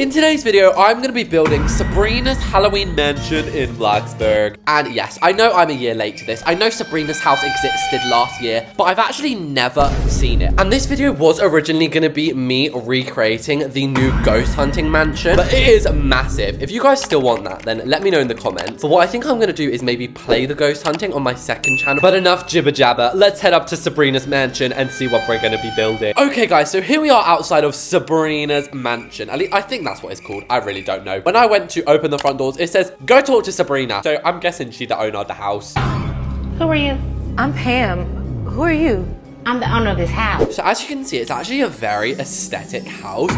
In today's video, I'm going to be building Sabrina's Halloween mansion in Bloxburg. And yes, I know I'm a year late to this. I know Sabrina's house existed last year, but I've actually never seen it. And this video was originally going to be me recreating the new ghost hunting mansion, but it is massive. If you guys still want that, then let me know in the comments. But what I think I'm going to do is maybe play the ghost hunting on my second channel. But enough jibber jabber. Let's head up to Sabrina's mansion and see what we're going to be building. Okay, guys, so here we are outside of Sabrina's mansion. At least I think that's what it's called. I really don't know. When I went to open the front doors, it says, go talk to Sabrina. So I'm guessing she's the owner of the house. Who are you? I'm Pam. Who are you? I'm the owner of this house. So as you can see, it's actually a very aesthetic house.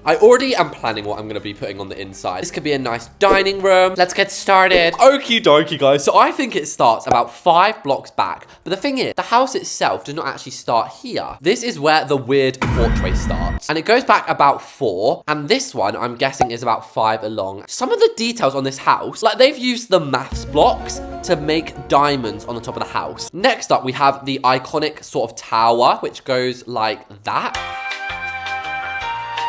I already am planning what I'm going to be putting on the inside. This could be a nice dining room. Let's get started. Okie dokie, guys. So I think it starts about 5 blocks back. But the thing is, the house itself does not actually start here. This is where the weird porchway starts. And it goes back about 4. And this one, I'm guessing, is about 5 along. Some of the details on this house, like they've used the maths blocks to make diamonds on the top of the house. Next up, we have the iconic sort of tower, which goes like that.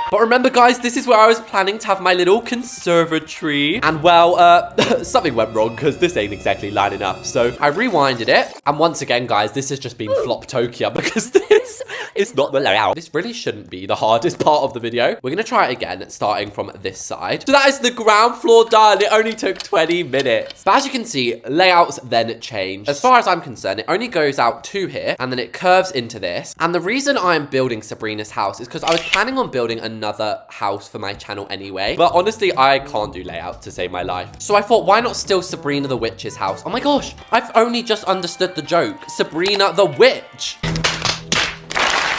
But remember, guys, this is where I was planning to have my little conservatory. And, well, something went wrong because this ain't exactly lining up. So I rewinded it. And once again, guys, this has just been Floptopia because this is not the layout. This really shouldn't be the hardest part of the video. We're going to try it again, starting from this side. So that is the ground floor done. It only took 20 minutes. But as you can see, layouts then change. As far as I'm concerned, it only goes out to here. And then it curves into this. And the reason I'm building Sabrina's house is because I was planning on building another house for my channel anyway, but honestly I can't do layout to save my life, so I thought, why not steal Sabrina the witch's house? Oh my gosh, I've only just understood the joke. Sabrina the witch.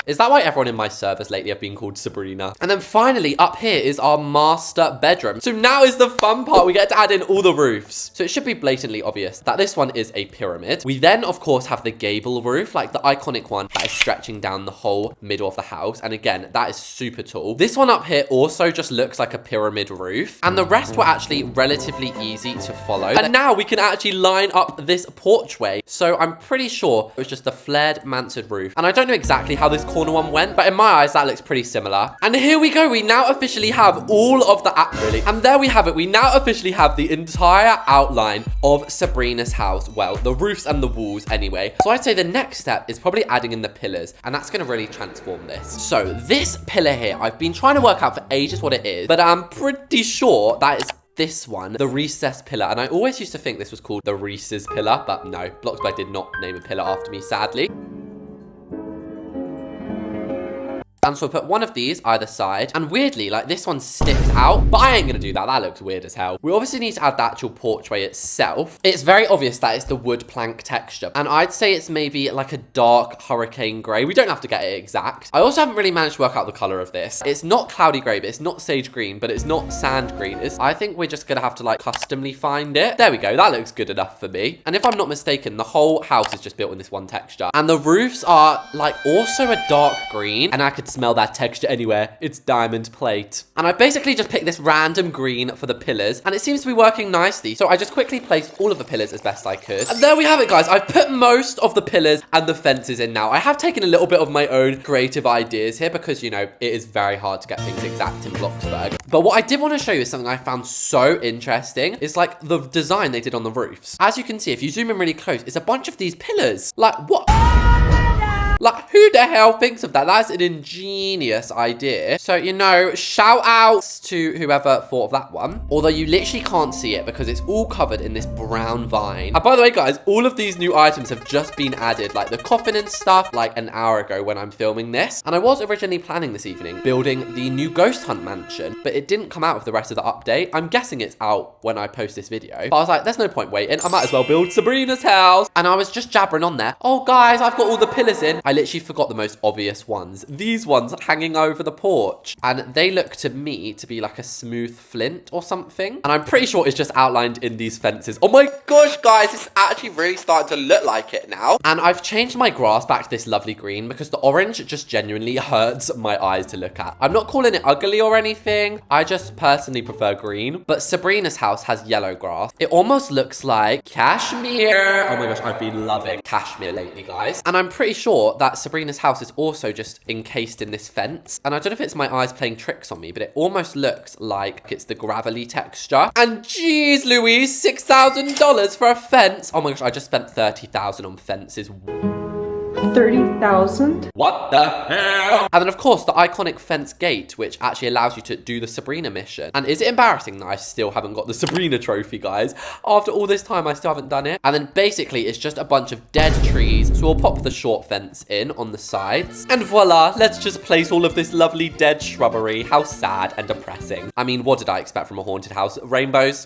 Is that why everyone in my servers lately have been called Sabrina? And then finally, up here is our master bedroom. So now is the fun part. We get to add in all the roofs. So it should be blatantly obvious that this one is a pyramid. We then, of course, have the gable roof, like the iconic one that is stretching down the whole middle of the house. And again, that is super tall. This one up here also just looks like a pyramid roof. And the rest were actually relatively easy to follow. And now we can actually line up this porchway. So I'm pretty sure it was just a flared mansard roof. And I don't know exactly how this corner one went, but in my eyes that looks pretty similar. And here we go, we now officially have all of the really, and there we have it. We now officially have the entire outline of Sabrina's house. Well, the roofs and the walls anyway. So I'd say the next step is probably adding in the pillars, and that's going to really transform this. So this pillar here, I've been trying to work out for ages what it is, but I'm pretty sure that is this one, the recess pillar. And I always used to think this was called the Reese's pillar, but no, Bloxburg did not name a pillar after me, sadly. And so I put one of these either side, and weirdly, like this one sticks out, but I ain't gonna do that. That looks weird as hell. We obviously need to add the actual porchway itself. It's very obvious that it's the wood plank texture, and I'd say it's maybe like a dark hurricane gray. We don't have to get it exact. I also haven't really managed to work out the color of this. It's not cloudy gray, but it's not sage green, but it's not sand green. I think we're just gonna have to like customly find it. There we go. That looks good enough for me. And if I'm not mistaken, the whole house is just built in this one texture, and the roofs are like also a dark green, and I could smell that texture anywhere. It's diamond plate. And I basically just picked this random green for the pillars, and it seems to be working nicely. So I just quickly placed all of the pillars as best I could. And there we have it, guys. I've put most of the pillars and the fences in now. I have taken a little bit of my own creative ideas here because, you know, it is very hard to get things exact in Bloxburg. But what I did want to show you is something I found so interesting. It's like the design they did on the roofs. As you can see, if you zoom in really close, it's a bunch of these pillars. Like, what? Like, who the hell thinks of that? That's an ingenious idea. So, you know, shout outs to whoever thought of that one. Although you literally can't see it because it's all covered in this brown vine. And by the way, guys, all of these new items have just been added, like the coffin and stuff, like an hour ago when I'm filming this. And I was originally planning this evening building the new ghost hunt mansion, but it didn't come out with the rest of the update. I'm guessing it's out when I post this video. But I was like, there's no point waiting. I might as well build Sabrina's house. And I was just jabbering on there. Oh, guys, I've got all the pillars in. I literally forgot the most obvious ones. These ones hanging over the porch. And they look to me to be like a smooth flint or something. And I'm pretty sure it's just outlined in these fences. Oh my gosh, guys, it's actually really starting to look like it now. And I've changed my grass back to this lovely green because the orange just genuinely hurts my eyes to look at. I'm not calling it ugly or anything. I just personally prefer green. But Sabrina's house has yellow grass. It almost looks like cashmere. Oh my gosh, I've been loving cashmere lately, guys. And I'm pretty sure forgot that Sabrina's house is also just encased in this fence. And I don't know if it's my eyes playing tricks on me, but it almost looks like it's the gravelly texture. And geez, Louise, $6,000 for a fence. Oh my gosh, I just spent $30,000 on fences. 30,000? What the hell? And then, of course, the iconic fence gate, which actually allows you to do the Sabrina mission. And is it embarrassing that I still haven't got the Sabrina trophy, guys? After all this time, I still haven't done it. And then, basically, it's just a bunch of dead trees. So we'll pop the short fence in on the sides. And voila, let's just place all of this lovely dead shrubbery. How sad and depressing. I mean, what did I expect from a haunted house? Rainbows?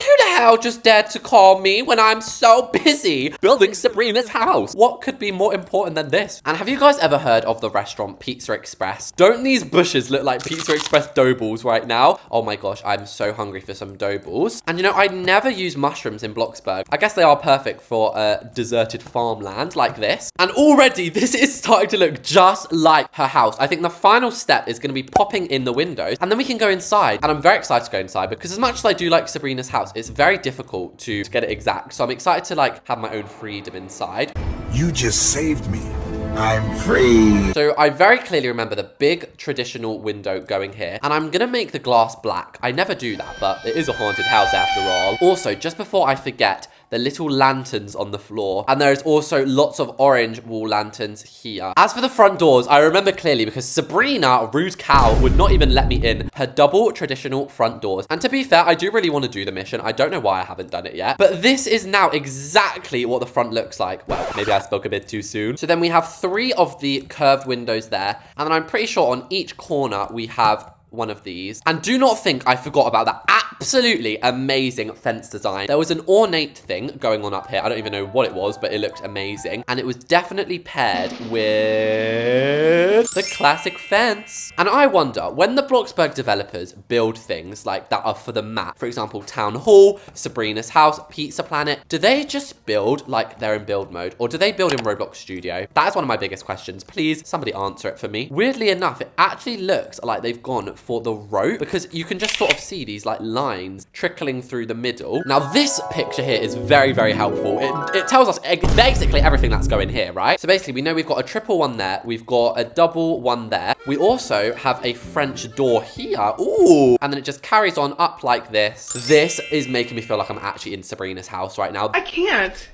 Who the hell just dared to call me when I'm so busy building Sabrina's house? What could be more important than this? And have you guys ever heard of the restaurant Pizza Express? Don't these bushes look like Pizza Express dough balls right now? Oh my gosh, I'm so hungry for some dough balls. And you know, I never use mushrooms in Bloxburg. I guess they are perfect for a deserted farmland like this. And already this is starting to look just like her house. I think the final step is going to be popping in the windows and then we can go inside. And I'm very excited to go inside because as much as I do like Sabrina's house, it's very difficult to get it exact. So I'm excited to like have my own freedom inside. You just saved me. I'm free. So I very clearly remember the big traditional window going here. And I'm gonna make the glass black. I never do that, but it is a haunted house after all. Also, just before I forget, the little lanterns on the floor. And there's also lots of orange wall lanterns here. As for the front doors, I remember clearly because Sabrina, rude cow, would not even let me in her double traditional front doors. And to be fair, I do really want to do the mission. I don't know why I haven't done it yet. But this is now exactly what the front looks like. Well, maybe I spoke a bit too soon. So then we have 3 of the curved windows there. And then I'm pretty sure on each corner we have one of these. And do not think I forgot about that absolutely amazing fence design. There was an ornate thing going on up here. I don't even know what it was, but it looked amazing. And it was definitely paired with the classic fence. And I wonder, when the Bloxburg developers build things like that are for the map, for example, Town Hall, Sabrina's house, Pizza Planet, do they just build like they're in build mode? Or do they build in Roblox Studio? That is one of my biggest questions. Please, somebody answer it for me. Weirdly enough, it actually looks like they've gone for the rope because you can just sort of see these like lines trickling through the middle. Now this picture here is very, very helpful. It tells us basically everything that's going here, right? So basically we know we've got a triple one there. We've got a double one there. We also have a French door here. Ooh. And then it just carries on up like this. This is making me feel like I'm actually in Sabrina's house right now. I can't.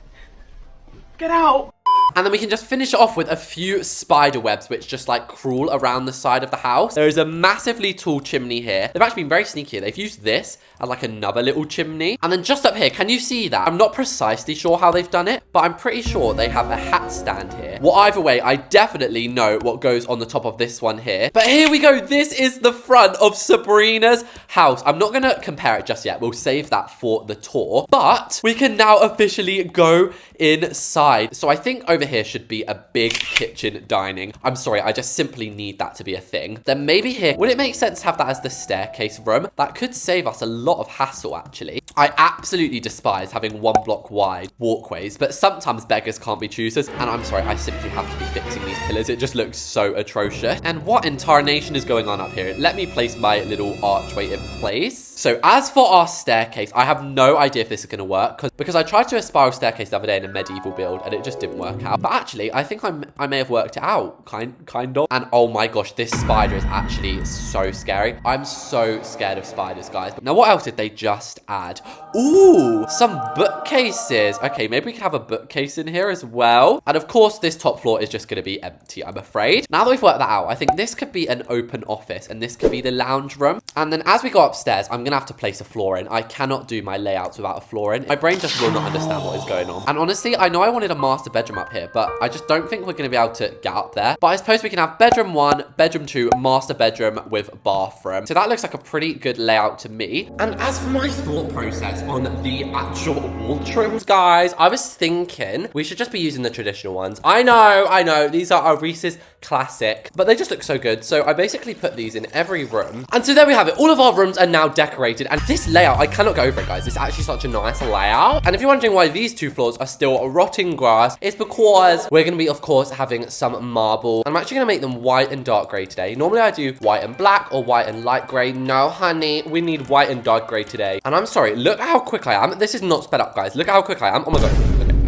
Get out. And then we can just finish it off with a few spider webs which just like crawl around the side of the house. There is a massively tall chimney here. They've actually been very sneaky here. They've used this as like another little chimney. And then just up here, can you see that? I'm not precisely sure how they've done it, but I'm pretty sure they have a hat stand here. Well, either way, I definitely know what goes on the top of this one here. But here we go. This is the front of Sabrina's house. I'm not going to compare it just yet. We'll save that for the tour. But we can now officially go inside. So I think over here should be a big kitchen dining. I'm sorry, I just simply need that to be a thing. Then maybe here, would it make sense to have that as the staircase room? That could save us a lot of hassle, actually. I absolutely despise having 1 block wide walkways, but sometimes beggars can't be choosers. And I'm sorry, I simply have to be fixing these pillars. It just looks so atrocious. And what in tarnation is going on up here? Let me place my little archway in place. So as for our staircase, I have no idea if this is going to work because I tried to do a spiral staircase the other day in a medieval build and it just didn't work out. But actually, I think I may have worked it out, kind of. And oh my gosh, this spider is actually so scary. I'm so scared of spiders, guys. Now, what else did they just add? Ooh, some bookcases. Okay, maybe we can have a bookcase in here as well. And of course, this top floor is just going to be empty, I'm afraid. Now that we've worked that out, I think this could be an open office and this could be the lounge room. And then as we go upstairs, I'm going to have to place a floor in. I cannot do my layouts without a floor in. My brain just will not understand what is going on. And honestly, I know I wanted a master bedroom up here, but I just don't think we're going to be able to get up there. But I suppose we can have bedroom 1, bedroom 2, master bedroom with bathroom. So that looks like a pretty good layout to me. And as for my thought process on the actual wall trims, guys, I was thinking we should just be using the traditional ones. I know, these are our Reese's classic, but they just look so good. So I basically put these in every room. And so there we have it. All of our rooms are now decorated. And this layout, I cannot get over it, guys. It's actually such a nice layout. And if you're wondering why these 2 floors are still rotting grass, it's because we're going to be, of course, having some marble. I'm actually going to make them white and dark grey today. Normally I do white and black or white and light grey. No, honey, we need white and dark grey today. And I'm sorry, look how quick I am. This is not sped up, guys. Look at how quick I am. Oh my God.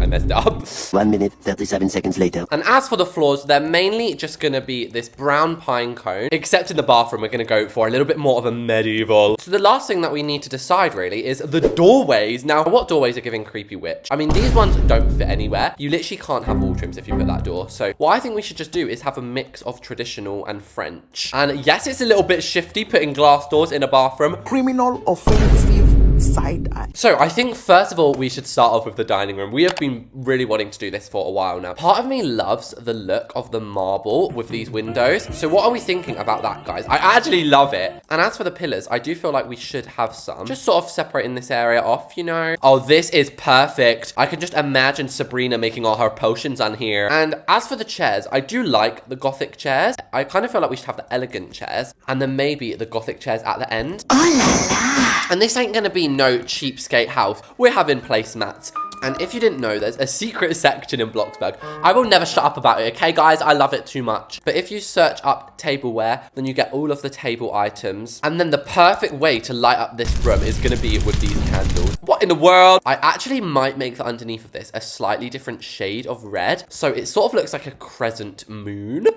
Okay, messed it up. 1 minute, 37 seconds later. And as for the floors, they're mainly just gonna be this brown pine cone, except in the bathroom, we're gonna go for a little bit more of a medieval. So the last thing that we need to decide really is the doorways. Now, what doorways are giving creepy witch? I mean, these ones don't fit anywhere. You literally can't have wall trims if you put that door. So what I think we should just do is have a mix of traditional and French. And yes, it's a little bit shifty putting glass doors in a bathroom. Criminal offensive side eye. So I think first of all, we should start off with the dining room. We have been really wanting to do this for a while now. Part of me loves the look of the marble with these windows. So what are we thinking about that, guys? I actually love it. And as for the pillars, I do feel like we should have some. Just sort of separating this area off, you know? Oh, this is perfect. I can just imagine Sabrina making all her potions on here. And as for the chairs, I do like the Gothic chairs. I kind of feel like we should have the elegant chairs and then maybe the Gothic chairs at the end. Oh la la. And this ain't gonna be no cheapskate house. We're having placemats. And if you didn't know, there's a secret section in Bloxburg. I will never shut up about it, okay, guys? I love it too much. But if you search up tableware, then you get all of the table items. And then the perfect way to light up this room is going to be with these candles. What in the world? I actually might make the underneath of this a slightly different shade of red. So it sort of looks like a crescent moon.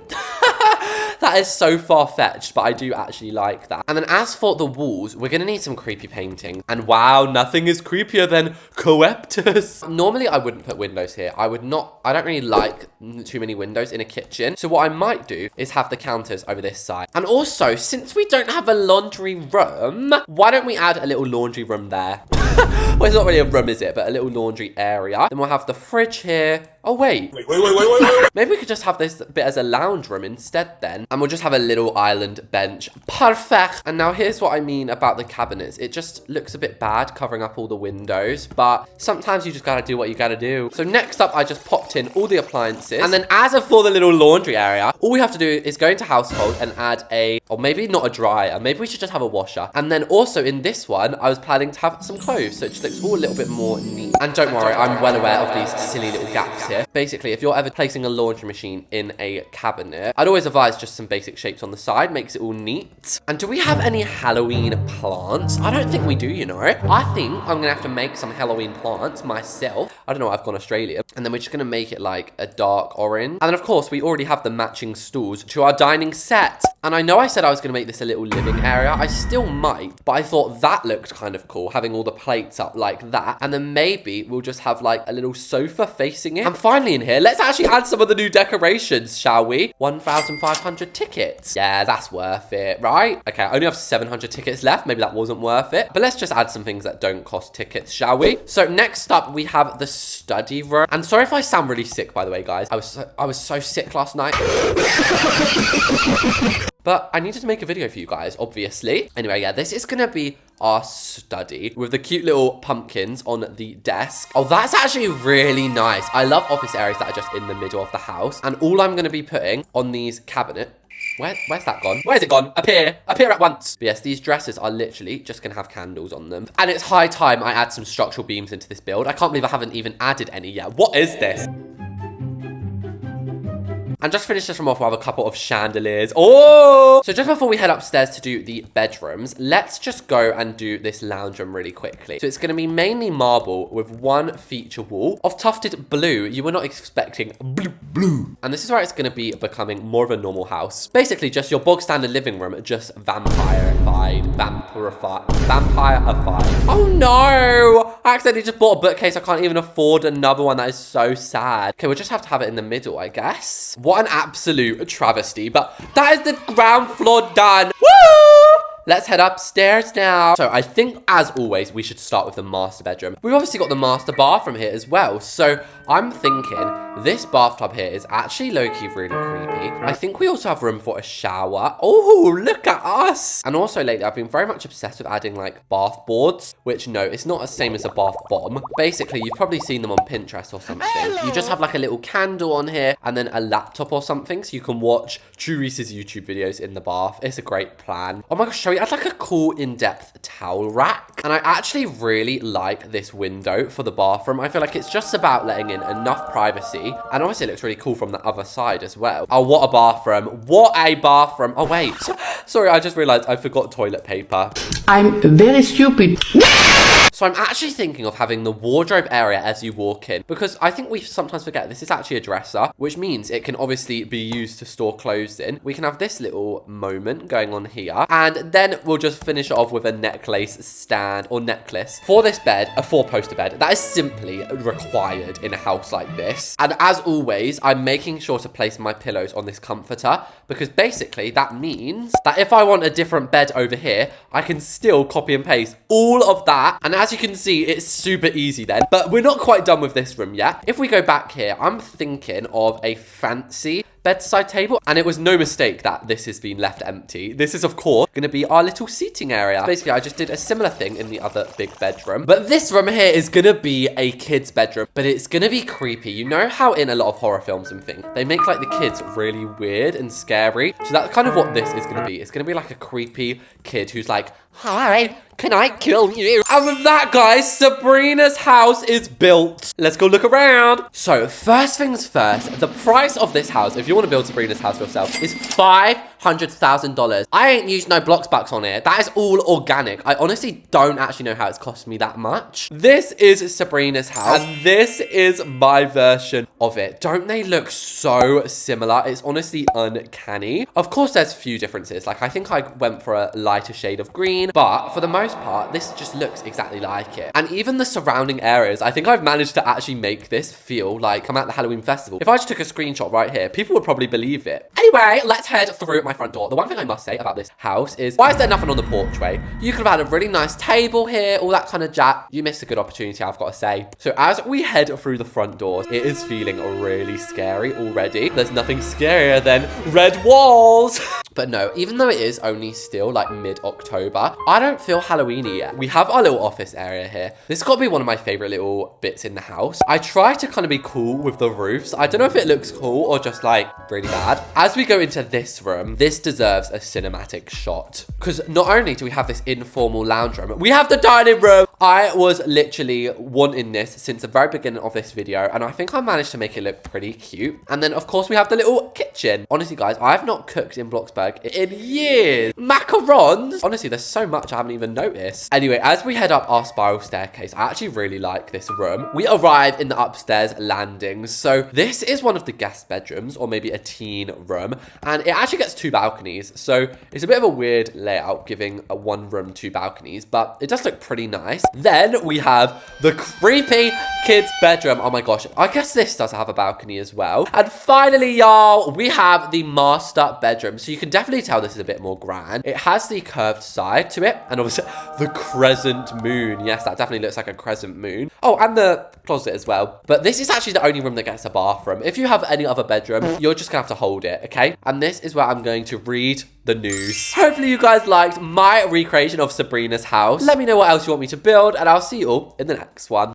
That is so far-fetched, but I do actually like that. And then as for the walls, we're going to need some creepy painting. And wow, nothing is creepier than coeptus. Normally, I wouldn't put windows here. I don't really like too many windows in a kitchen. So what I might do is have the counters over this side. And also, since we don't have a laundry room, why don't we add a little laundry room there? Well, it's not really a room, is it? But a little laundry area. Then we'll have the fridge here. Oh, wait. Wait. Maybe we could just have this bit as a lounge room instead then. And we'll just have a little island bench. Perfect. And now here's what I mean about the cabinets. It just looks a bit bad covering up all the windows. But sometimes you just gotta do what you gotta do. So next up, I just popped in all the appliances. And then as for the little laundry area, all we have to do is go into household and add or maybe not a dryer. Maybe we should just have a washer. And then also in this one, I was planning to have some clothes. So it just looks all a little bit more neat. And don't worry, I'm well aware of these silly little gaps here. Basically, if you're ever placing a laundry machine in a cabinet, I'd always advise just some basic shapes on the side, makes it all neat. And do we have any Halloween plants? I don't think we do, you know. I think I'm gonna have to make some Halloween plants myself. I don't know, I've gone Australia. And then we're just gonna make it like a dark orange. And then of course, we already have the matching stools to our dining set. And I know I said I was gonna make this a little living area. I still might, but I thought that looked kind of cool, having all the plates up like that. And then maybe we'll just have like a little sofa facing it. And finally in here, let's actually add some of the new decorations, shall we? 1,500 tickets. Yeah, that's worth it, right? Okay, I only have 700 tickets left. Maybe that wasn't worth it. But let's just add some things that don't cost tickets, shall we? So next up, we have the study room. And sorry if I sound really sick, by the way, guys. I was so sick last night. But I needed to make a video for you guys, obviously. Anyway, yeah, this is gonna be our study with the cute little pumpkins on the desk. Oh, that's actually really nice. I love office areas that are just in the middle of the house. And all I'm gonna be putting on these cabinets. Where's that gone? Where's it gone? Appear at once. But yes, these dresses are literally just gonna have candles on them. And it's high time I add some structural beams into this build. I can't believe I haven't even added any yet. What is this? And just finish this room off with a couple of chandeliers. Oh! So just before we head upstairs to do the bedrooms, let's just go and do this lounge room really quickly. So it's going to be mainly marble with one feature wall of tufted blue. You were not expecting blue. And this is where it's going to be becoming more of a normal house. Basically just your bog standard living room, just vampirified. Oh no! I accidentally just bought a bookcase. I can't even afford another one. That is so sad. Okay, we'll just have to have it in the middle, I guess. What an absolute travesty, but that is the ground floor done. Woo! Let's head upstairs now. So I think, as always, we should start with the master bedroom. We've obviously got the master bathroom here as well. So I'm thinking this bathtub here is actually low-key really creepy. I think we also have room for a shower. Oh, look at us. And also lately, I've been very much obsessed with adding like bath boards, which no, it's not the same as a bath bomb. Basically, you've probably seen them on Pinterest or something. You just have like a little candle on here and then a laptop or something so you can watch True Reese's YouTube videos in the bath. It's a great plan. Oh my gosh, shall we add like a cool in-depth towel rack? And I actually really like this window for the bathroom. I feel like it's just about letting in enough privacy. And obviously it looks really cool from the other side as well. Oh, what a bathroom. What a bathroom. Oh, wait. Sorry, I just realized I forgot toilet paper. I'm very stupid. So I'm actually thinking of having the wardrobe area as you walk in, because I think we sometimes forget this is actually a dresser, which means it can obviously be used to store clothes in. We can have this little moment going on here, and then we'll just finish it off with a necklace stand or necklace for this bed, a 4-poster bed. That is simply required in a house like this. And as always, I'm making sure to place my pillows on this comforter, because basically that means that if I want a different bed over here, I can still copy and paste all of that. And as you can see, it's super easy then. But we're not quite done with this room yet. If we go back here, I'm thinking of a fancy bedside table, and it was no mistake that this has been left empty. This is of course going to be our little seating area. Basically, I just did a similar thing in the other big bedroom, but this room here is going to be a kid's bedroom, but it's going to be creepy. You know how in a lot of horror films and things, they make like the kids really weird and scary? So that's kind of what this is going to be. It's going to be like a creepy kid who's like, "Hi, can I kill you?" And with that, guys, Sabrina's house is built. Let's go look around. So first things first, the price of this house, if you want to build Sabrina's house yourself, is $500,000. I ain't used no Bloxburg on it. That is all organic. I honestly don't actually know how it's cost me that much. This is Sabrina's house, and this is my version of it. Don't they look so similar? It's honestly uncanny. Of course, there's a few differences. Like, I think I went for a lighter shade of green, but for the most part, this just looks exactly like it. And even the surrounding areas, I think I've managed to actually make this feel like I'm at the Halloween festival. If I just took a screenshot right here, people would probably believe it. Anyway, let's head through my front door. The one thing I must say about this house is, why is there nothing on the porchway? You could have had a really nice table here, all that kind of jazz. You missed a good opportunity, I've got to say. So as we head through the front doors, it is feeling really scary already. There's nothing scarier than red walls. But no, even though it is only still like mid-October, I don't feel Halloweeny yet. We have our little office area here. This has got to be one of my favorite little bits in the house. I try to kind of be cool with the roofs. I don't know if it looks cool or just like really bad. As we go into this room, this deserves a cinematic shot, because not only do we have this informal lounge room, we have the dining room. I was literally wanting this since the very beginning of this video, and I think I managed to make it look pretty cute. And then of course we have the little kitchen. Honestly guys, I've not cooked in Bloxburg in years. Macarons. Honestly, there's so much I haven't even noticed. Anyway, as we head up our spiral staircase, I actually really like this room. We arrive in the upstairs landings. So this is one of the guest bedrooms, or maybe a teen room, and it actually gets 2 balconies. So it's a bit of a weird layout, giving a 1 room, 2 balconies, but it does look pretty nice. Then we have the creepy kids bedroom. Oh my gosh, I guess this does have a balcony as well. And finally, y'all, we have the master bedroom. So you can definitely tell this is a bit more grand. It has the curved side to it, and obviously the crescent moon. Yes, that definitely looks like a crescent moon. Oh, and the closet as well. But this is actually the only room that gets a bathroom. If you have any other bedroom, you're just gonna have to hold it, okay? And this is where I'm going to read the news. Hopefully you guys liked my recreation of Sabrina's house. Let me know what else you want me to build, and I'll see you all in the next one.